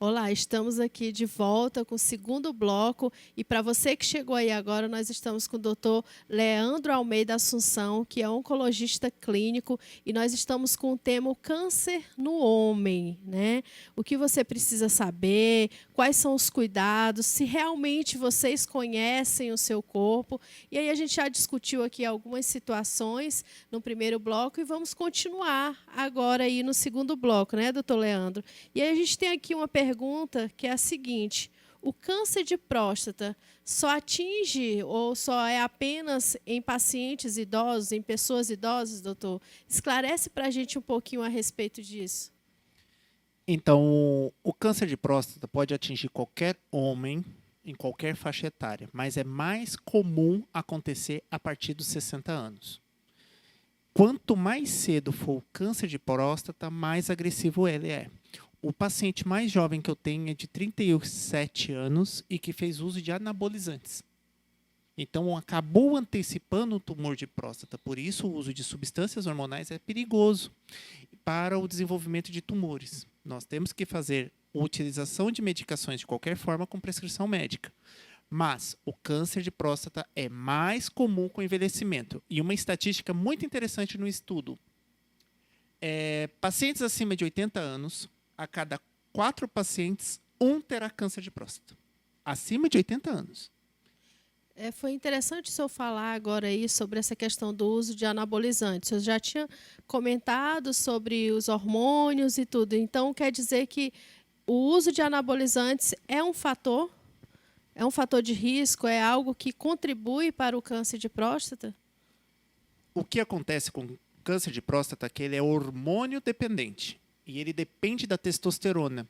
Olá, estamos aqui de volta com o segundo bloco e para você que chegou aí agora, nós estamos com o doutor Leandro Almeida Assunção, que é oncologista clínico, e nós estamos com o tema o câncer no homem, né? O que você precisa saber, quais são os cuidados, se realmente vocês conhecem o seu corpo. E aí a gente já discutiu aqui algumas situações no primeiro bloco e vamos continuar agora aí no segundo bloco, né, doutor Leandro? E aí a gente tem aqui uma pergunta que é a seguinte: o câncer de próstata só atinge ou só é apenas em pacientes idosos, em pessoas idosas, doutor? Esclarece para a gente um pouquinho a respeito disso. Então, o câncer de próstata pode atingir qualquer homem em qualquer faixa etária, mas é mais comum acontecer a partir dos 60 anos. Quanto mais cedo for o câncer de próstata, mais agressivo ele é. O paciente mais jovem que eu tenho é de 37 anos e que fez uso de anabolizantes. Então, acabou antecipando o tumor de próstata. Por isso, o uso de substâncias hormonais é perigoso para o desenvolvimento de tumores. Nós temos que fazer a utilização de medicações de qualquer forma com prescrição médica. Mas o câncer de próstata é mais comum com o envelhecimento. E uma estatística muito interessante no estudo. Pacientes acima de 80 anos, a cada 4 pacientes, 1 terá câncer de próstata. Acima de 80 anos. Foi interessante o senhor falar agora aí sobre essa questão do uso de anabolizantes. Eu já tinha comentado sobre os hormônios e tudo. Então, quer dizer que o uso de anabolizantes é um fator? É um fator de risco? É algo que contribui para o câncer de próstata? O que acontece com o câncer de próstata é que ele é hormônio dependente. E ele depende da testosterona.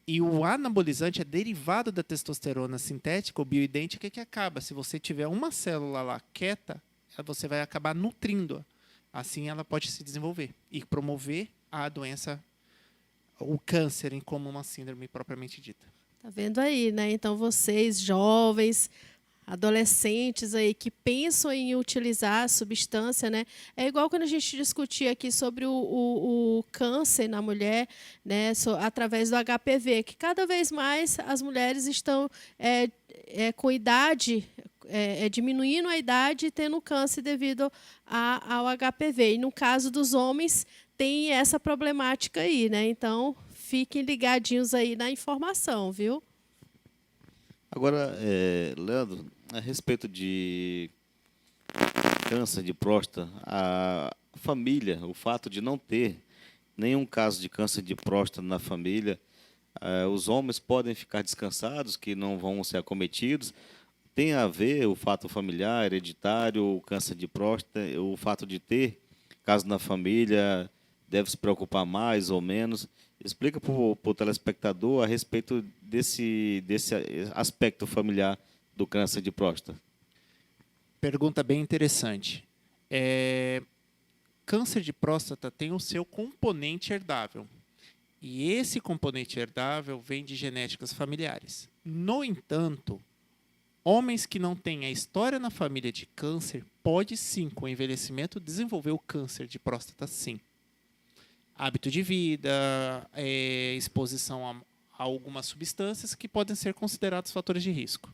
E o anabolizante é derivado da testosterona sintética ou bioidêntica que acaba. Se você tiver uma célula lá quieta, você vai acabar nutrindo-a. Assim ela pode se desenvolver e promover a doença, o câncer, como uma síndrome propriamente dita. Tá vendo aí, né? Então, vocês, jovens, adolescentes aí que pensam em utilizar a substância, né? É igual quando a gente discutia aqui sobre o câncer na mulher, né? Através do HPV, que cada vez mais as mulheres estão com idade, diminuindo a idade e tendo câncer devido ao HPV. E no caso dos homens, tem essa problemática aí, né? Então, fiquem ligadinhos aí na informação, viu? Agora, Leandro, a respeito de câncer de próstata, a família, o fato de não ter nenhum caso de câncer de próstata na família, os homens podem ficar descansados, que não vão ser acometidos. Tem a ver o fato familiar, hereditário, o câncer de próstata, o fato de ter caso na família, deve se preocupar mais ou menos. Explica para o telespectador a respeito desse aspecto familiar do câncer de próstata. Pergunta bem interessante. Câncer de próstata tem o seu componente herdável. E esse componente herdável vem de genéticas familiares. No entanto, homens que não têm a história na família de câncer, pode sim, com o envelhecimento, desenvolver o câncer de próstata, sim. Hábito de vida, exposição a algumas substâncias que podem ser considerados fatores de risco.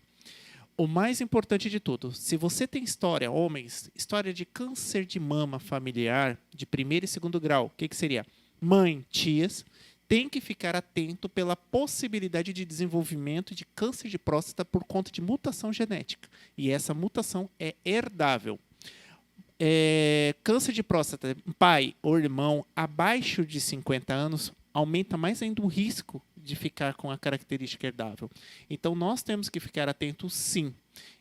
O mais importante de tudo, se você tem história, homens, história de câncer de mama familiar, de primeiro e segundo grau, o que seria? Mãe, tias, tem que ficar atento pela possibilidade de desenvolvimento de câncer de próstata por conta de mutação genética. E essa mutação é herdável. Câncer de próstata, pai ou irmão abaixo de 50 anos, aumenta mais ainda o risco de ficar com a característica herdável. Então, nós temos que ficar atentos, sim.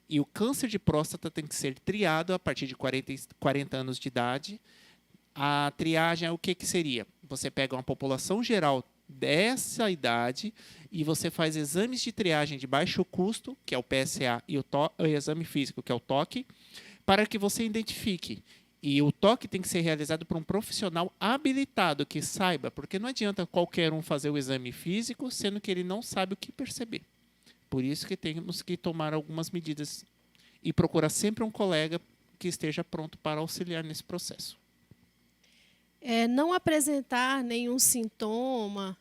E o câncer de próstata tem que ser triado a partir de 40 anos de idade. A triagem, o que seria? Você pega uma população geral dessa idade e você faz exames de triagem de baixo custo, que é o PSA, e o exame físico, que é o toque, para que você identifique. E o toque tem que ser realizado por um profissional habilitado, que saiba, porque não adianta qualquer um fazer o exame físico, sendo que ele não sabe o que perceber. Por isso que temos que tomar algumas medidas e procurar sempre um colega que esteja pronto para auxiliar nesse processo. Não apresentar nenhum sintoma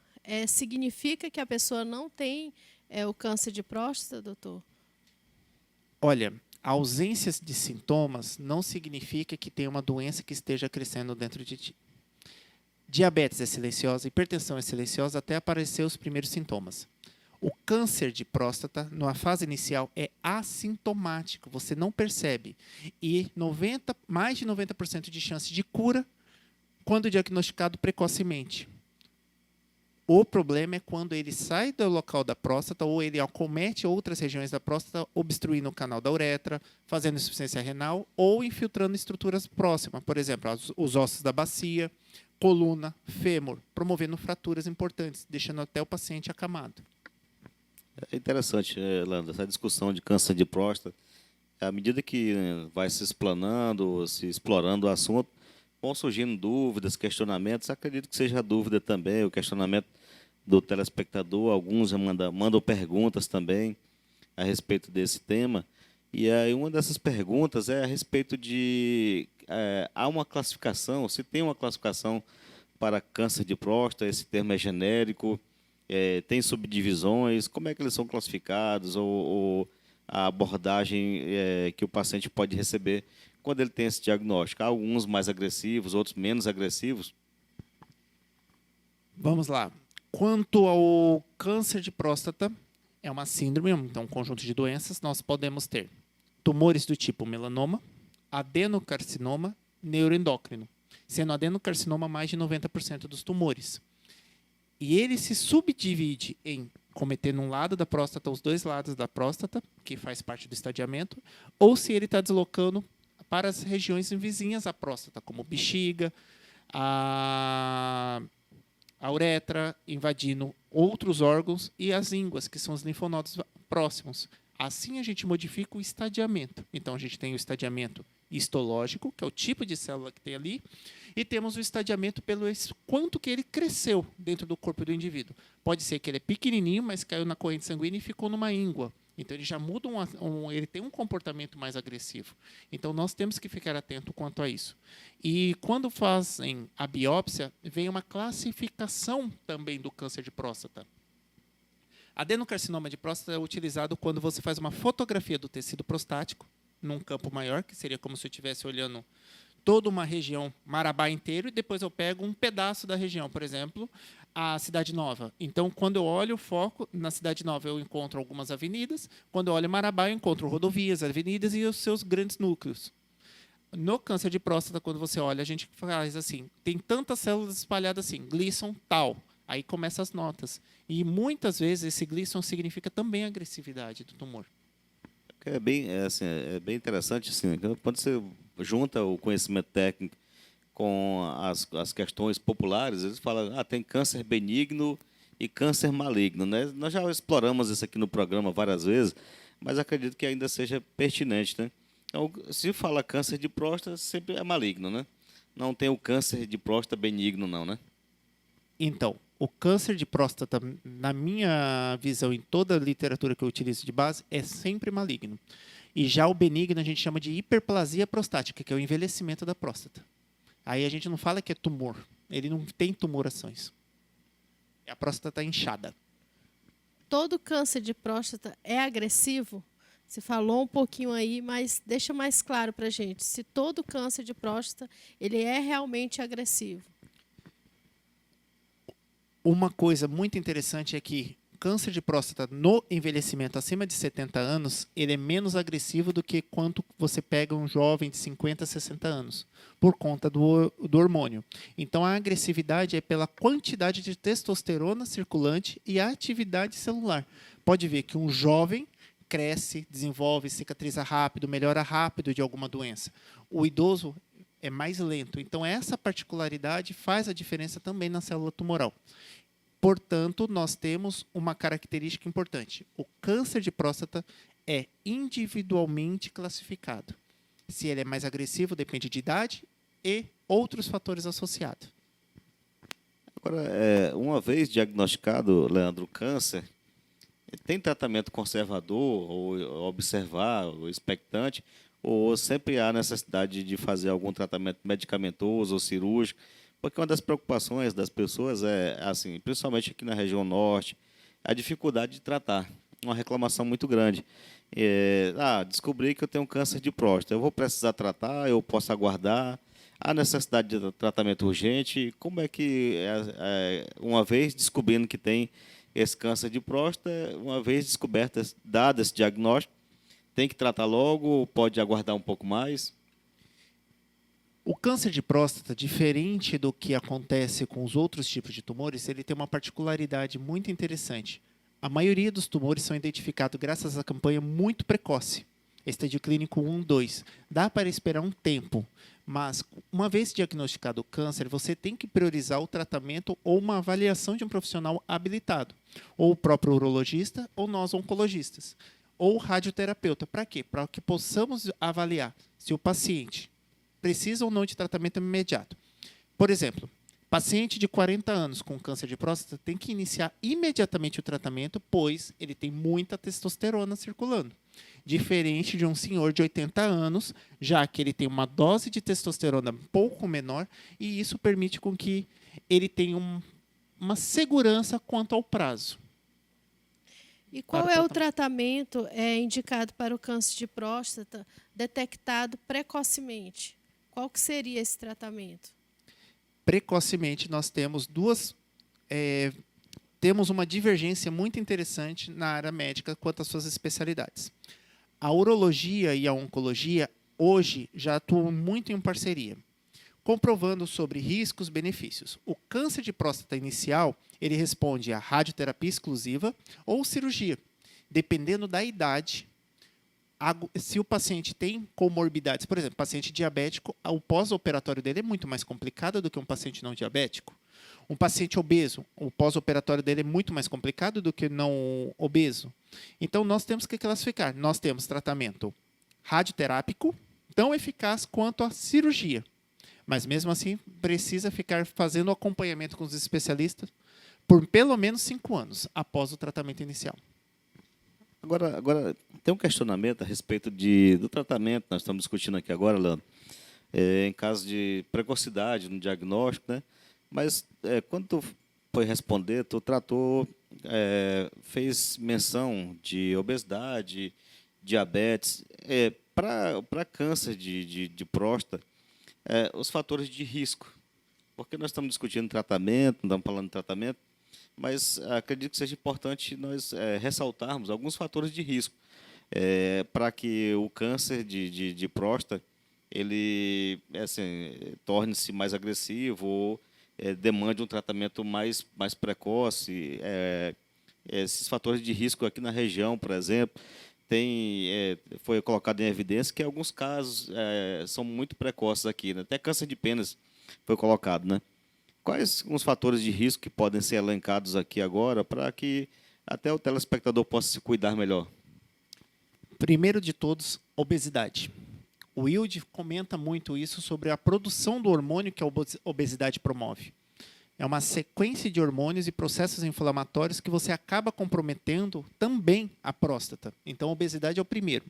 significa que a pessoa não tem o câncer de próstata, doutor? Olha, a ausência de sintomas não significa que tem uma doença que esteja crescendo dentro de ti. Diabetes é silenciosa, hipertensão é silenciosa até aparecer os primeiros sintomas. O câncer de próstata, na fase inicial, é assintomático, você não percebe. E mais de 90% de chance de cura quando diagnosticado precocemente. O problema é quando ele sai do local da próstata ou ele acomete outras regiões da próstata, obstruindo o canal da uretra, fazendo insuficiência renal ou infiltrando estruturas próximas, por exemplo, os ossos da bacia, coluna, fêmur, promovendo fraturas importantes, deixando até o paciente acamado. É interessante, Leandro, essa discussão de câncer de próstata. À medida que vai se explanando, se explorando o assunto, vão surgindo dúvidas, questionamentos. Acredito que seja a dúvida também, o questionamento do telespectador. Alguns já mandam perguntas também a respeito desse tema. E aí uma dessas perguntas é a respeito de... há uma classificação, se tem uma classificação para câncer de próstata, esse termo é genérico, tem subdivisões, como é que eles são classificados, ou a abordagem que o paciente pode receber quando ele tem esse diagnóstico? Há alguns mais agressivos, outros menos agressivos? Vamos lá. Quanto ao câncer de próstata, é uma síndrome, então um conjunto de doenças. Nós podemos ter tumores do tipo melanoma, adenocarcinoma, neuroendócrino. Sendo adenocarcinoma mais de 90% dos tumores. E ele se subdivide em cometer num lado da próstata, os dois lados da próstata, que faz parte do estadiamento, ou se ele está deslocando para as regiões vizinhas à próstata, como bexiga, a uretra, invadindo outros órgãos e as ínguas, que são os linfonodos próximos. Assim, a gente modifica o estadiamento. Então, a gente tem o estadiamento histológico, que é o tipo de célula que tem ali, e temos o estadiamento pelo quanto que ele cresceu dentro do corpo do indivíduo. Pode ser que ele é pequenininho, mas caiu na corrente sanguínea e ficou numa íngua. Então, ele já muda, ele tem um comportamento mais agressivo. Então, nós temos que ficar atento quanto a isso. E quando fazem a biópsia, vem uma classificação também do câncer de próstata. Adenocarcinoma de próstata é utilizado quando você faz uma fotografia do tecido prostático, num campo maior, que seria como se eu estivesse olhando toda uma região, Marabá inteiro, e depois eu pego um pedaço da região, por exemplo, a Cidade Nova. Então, quando eu olho o foco, na Cidade Nova eu encontro algumas avenidas, quando eu olho Marabá eu encontro rodovias, avenidas e os seus grandes núcleos. No câncer de próstata, quando você olha, a gente faz assim, tem tantas células espalhadas assim, Gleason tal, aí começam as notas. E muitas vezes esse Gleason significa também a agressividade do tumor. É bem interessante, assim, quando você junta o conhecimento técnico com as questões populares, eles falam, tem câncer benigno e câncer maligno, né? Nós já exploramos isso aqui no programa várias vezes, mas acredito que ainda seja pertinente, né? Então, se fala câncer de próstata, sempre é maligno, né? Não tem o câncer de próstata benigno, não, né? Então, o câncer de próstata, na minha visão, em toda a literatura que eu utilizo de base, é sempre maligno. E já o benigno a gente chama de hiperplasia prostática, que é o envelhecimento da próstata. Aí a gente não fala que é tumor. Ele não tem tumorações. A próstata está inchada. Todo câncer de próstata é agressivo? Você falou um pouquinho aí, mas deixa mais claro para a gente. Se todo câncer de próstata ele é realmente agressivo. Uma coisa muito interessante é que o câncer de próstata no envelhecimento acima de 70 anos, ele é menos agressivo do que quando você pega um jovem de 50, 60 anos, por conta do hormônio. Então, a agressividade é pela quantidade de testosterona circulante e a atividade celular. Pode ver que um jovem cresce, desenvolve, cicatriza rápido, melhora rápido de alguma doença. O idoso é mais lento. Então, essa particularidade faz a diferença também na célula tumoral. Portanto, nós temos uma característica importante. O câncer de próstata é individualmente classificado. Se ele é mais agressivo, depende de idade e outros fatores associados. Agora, uma vez diagnosticado, Leandro, o câncer, tem tratamento conservador, ou observar, ou expectante, ou sempre há necessidade de fazer algum tratamento medicamentoso ou cirúrgico? Porque uma das preocupações das pessoas é, assim, principalmente aqui na região norte, a dificuldade de tratar. Uma reclamação muito grande. Descobri que eu tenho câncer de próstata. Eu vou precisar tratar? Eu posso aguardar? Há necessidade de tratamento urgente? Como é que, uma vez descobrindo que tem esse câncer de próstata, uma vez descoberto, dado esse diagnóstico, tem que tratar logo ou pode aguardar um pouco mais? O câncer de próstata, diferente do que acontece com os outros tipos de tumores, ele tem uma particularidade muito interessante. A maioria dos tumores são identificados graças à campanha muito precoce, estágio clínico 1, 2. Dá para esperar um tempo, mas uma vez diagnosticado o câncer, você tem que priorizar o tratamento ou uma avaliação de um profissional habilitado, ou o próprio urologista, ou nós oncologistas, ou radioterapeuta. Para quê? Para que possamos avaliar se o paciente precisa ou não de tratamento imediato. Por exemplo, paciente de 40 anos com câncer de próstata tem que iniciar imediatamente o tratamento, pois ele tem muita testosterona circulando. Diferente de um senhor de 80 anos, já que ele tem uma dose de testosterona um pouco menor, e isso permite com que ele tenha uma segurança quanto ao prazo. E qual é o tratamento indicado para o câncer de próstata detectado precocemente? Qual que seria esse tratamento? Precocemente, nós temos temos uma divergência muito interessante na área médica quanto às suas especialidades. A urologia e a oncologia, hoje, já atuam muito em parceria, comprovando sobre riscos e benefícios. O câncer de próstata inicial, ele responde a radioterapia exclusiva ou cirurgia, dependendo da idade. Se o paciente tem comorbidades, por exemplo, paciente diabético, o pós-operatório dele é muito mais complicado do que um paciente não diabético. Um paciente obeso, o pós-operatório dele é muito mais complicado do que não obeso. Então, nós temos que classificar. Nós temos tratamento radioterápico, tão eficaz quanto a cirurgia. Mas, mesmo assim, precisa ficar fazendo acompanhamento com os especialistas por pelo menos 5 anos após o tratamento inicial. Agora, tem um questionamento a respeito do tratamento, nós estamos discutindo aqui agora, Leandro, em caso de precocidade no diagnóstico, né? Mas quando tu foi responder, tu fez menção de obesidade, diabetes. Para câncer de próstata, os fatores de risco, porque nós estamos discutindo tratamento, não estamos falando de tratamento, mas acredito que seja importante nós ressaltarmos alguns fatores de risco para que o câncer de próstata ele torne-se mais agressivo ou demande um tratamento mais precoce. Esses fatores de risco aqui na região, por exemplo, foi colocado em evidência que alguns casos são muito precoces aqui, né? Até câncer de pênis foi colocado, né? Quais os fatores de risco que podem ser elencados aqui agora para que até o telespectador possa se cuidar melhor? Primeiro de todos, obesidade. O Wilde comenta muito isso sobre a produção do hormônio que a obesidade promove. É uma sequência de hormônios e processos inflamatórios que você acaba comprometendo também a próstata. Então, a obesidade é o primeiro.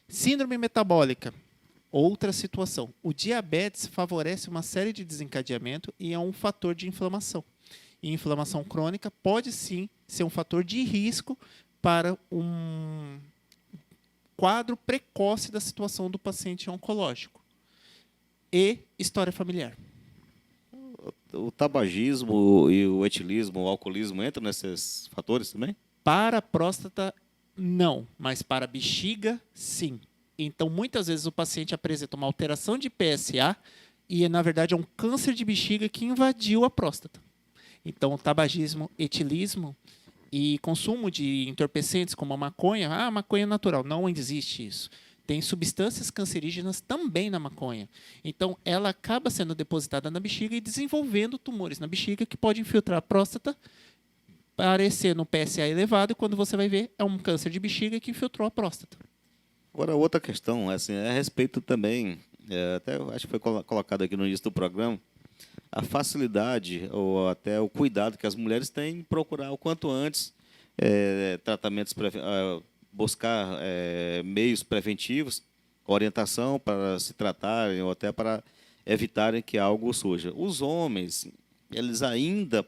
Síndrome metabólica. Outra situação. O diabetes favorece uma série de desencadeamento e é um fator de inflamação. E inflamação crônica pode sim ser um fator de risco para um quadro precoce da situação do paciente oncológico. E história familiar. O tabagismo e o etilismo, o alcoolismo entram nesses fatores também? Para a próstata, não, mas para a bexiga, sim. Então, muitas vezes o paciente apresenta uma alteração de PSA e, na verdade, é um câncer de bexiga que invadiu a próstata. Então, o tabagismo, etilismo e consumo de entorpecentes como a maconha, maconha é natural, não existe isso. Tem substâncias cancerígenas também na maconha. Então, ela acaba sendo depositada na bexiga e desenvolvendo tumores na bexiga que pode infiltrar a próstata, aparecer no PSA elevado e, quando você vai ver, é um câncer de bexiga que infiltrou a próstata. Agora, outra questão é a respeito também, até acho que foi colocado aqui no início do programa, a facilidade ou até o cuidado que as mulheres têm em procurar o quanto antes tratamentos, buscar meios preventivos, orientação para se tratarem ou até para evitarem que algo surja. Os homens, eles ainda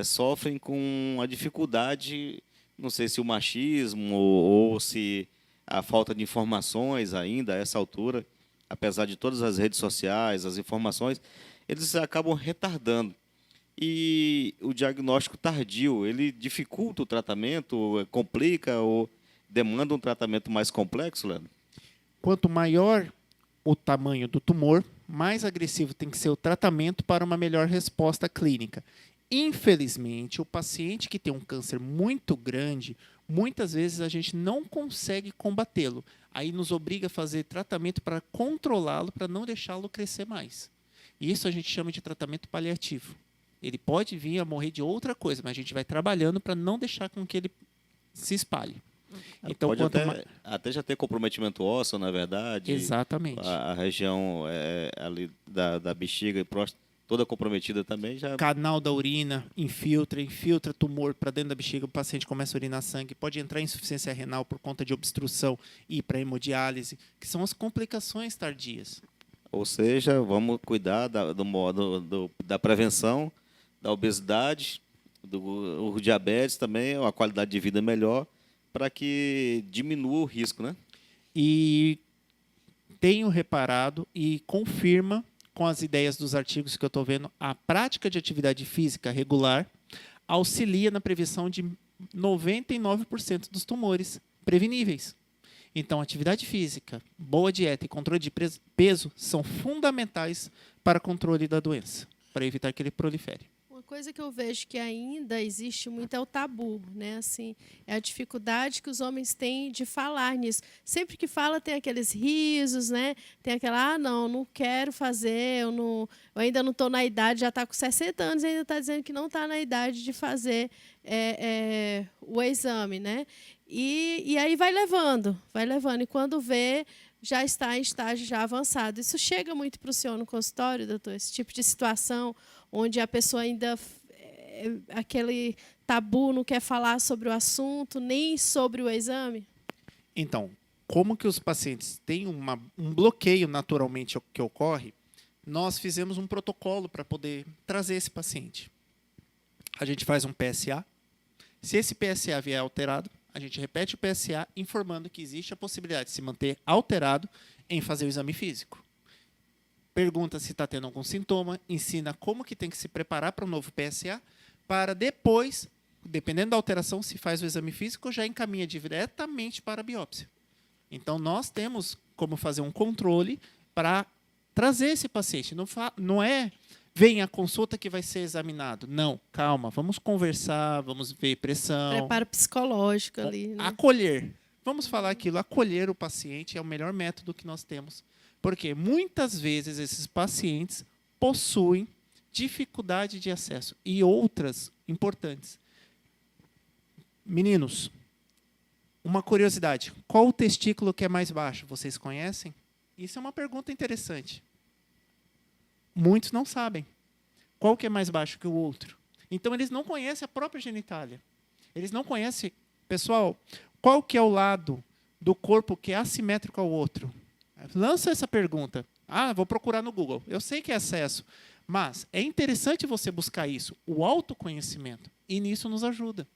sofrem com a dificuldade, não sei se o machismo ou se a falta de informações ainda a essa altura, apesar de todas as redes sociais, as informações, eles acabam retardando. E o diagnóstico tardio, ele dificulta o tratamento, complica ou demanda um tratamento mais complexo, Leandro? Quanto maior o tamanho do tumor, mais agressivo tem que ser o tratamento para uma melhor resposta clínica. Infelizmente, o paciente que tem um câncer muito grande, muitas vezes a gente não consegue combatê-lo. Aí nos obriga a fazer tratamento para controlá-lo, para não deixá-lo crescer mais. Isso a gente chama de tratamento paliativo. Ele pode vir a morrer de outra coisa, mas a gente vai trabalhando para não deixar com que ele se espalhe. Então, pode até já ter comprometimento ósseo, na verdade. Exatamente. A região ali da bexiga e próstata toda comprometida também. Canal da urina infiltra tumor para dentro da bexiga, o paciente começa a urinar sangue, pode entrar em insuficiência renal por conta de obstrução e ir para hemodiálise, que são as complicações tardias. Ou seja, vamos cuidar da prevenção, da obesidade, do diabetes também, uma qualidade de vida melhor, para que diminua o risco, né? E tenho reparado e confirma com as ideias dos artigos que eu estou vendo, a prática de atividade física regular auxilia na prevenção de 99% dos tumores preveníveis. Então, atividade física, boa dieta e controle de peso são fundamentais para o controle da doença, para evitar que ele prolifere. Uma coisa que eu vejo que ainda existe muito é o tabu, né? Assim, é a dificuldade que os homens têm de falar nisso. Sempre que fala tem aqueles risos, né? Tem aquela, não quero fazer, eu ainda não estou na idade, já está com 60 anos e ainda está dizendo que não está na idade de fazer o exame, né? E aí vai levando. E quando vê, já está em estágio já avançado. Isso chega muito para o senhor no consultório, doutor? Esse tipo de situação onde a pessoa ainda, aquele tabu, não quer falar sobre o assunto, nem sobre o exame? Então, como que os pacientes têm um bloqueio naturalmente que ocorre, nós fizemos um protocolo para poder trazer esse paciente. A gente faz um PSA. Se esse PSA vier alterado, a gente repete o PSA informando que existe a possibilidade de se manter alterado em fazer o exame físico. Pergunta se está tendo algum sintoma, ensina como que tem que se preparar para um novo PSA, para depois, dependendo da alteração, se faz o exame físico, já encaminha diretamente para a biópsia. Então, nós temos como fazer um controle para trazer esse paciente. Não é vem a consulta que vai ser examinado. Não, calma, vamos conversar, vamos ver pressão. Preparo psicológico ali, né? Acolher. Vamos falar aquilo, acolher o paciente é o melhor método que nós temos. Porque muitas vezes esses pacientes possuem dificuldade de acesso e outras importantes. Meninos, uma curiosidade. Qual o testículo que é mais baixo? Vocês conhecem? Isso é uma pergunta interessante. Muitos não sabem. Qual que é mais baixo que o outro? Então, eles não conhecem a própria genitália. Eles não conhecem... Pessoal, qual que é o lado do corpo que é assimétrico ao outro? Lança essa pergunta. Vou procurar no Google. Eu sei que é acesso, mas é interessante você buscar isso, o autoconhecimento, e nisso nos ajuda.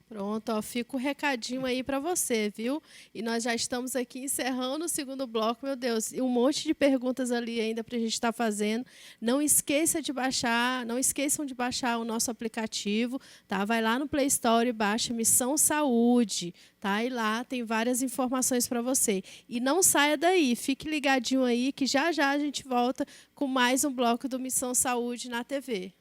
Pronto, fica o recadinho aí para você, viu? E nós já estamos aqui encerrando o segundo bloco, meu Deus, e um monte de perguntas ali ainda para a gente estar fazendo. Não esqueçam de baixar o nosso aplicativo, tá? Vai lá no Play Store e baixa Missão Saúde, tá? E lá tem várias informações para você. E não saia daí, fique ligadinho aí que já já a gente volta com mais um bloco do Missão Saúde na TV.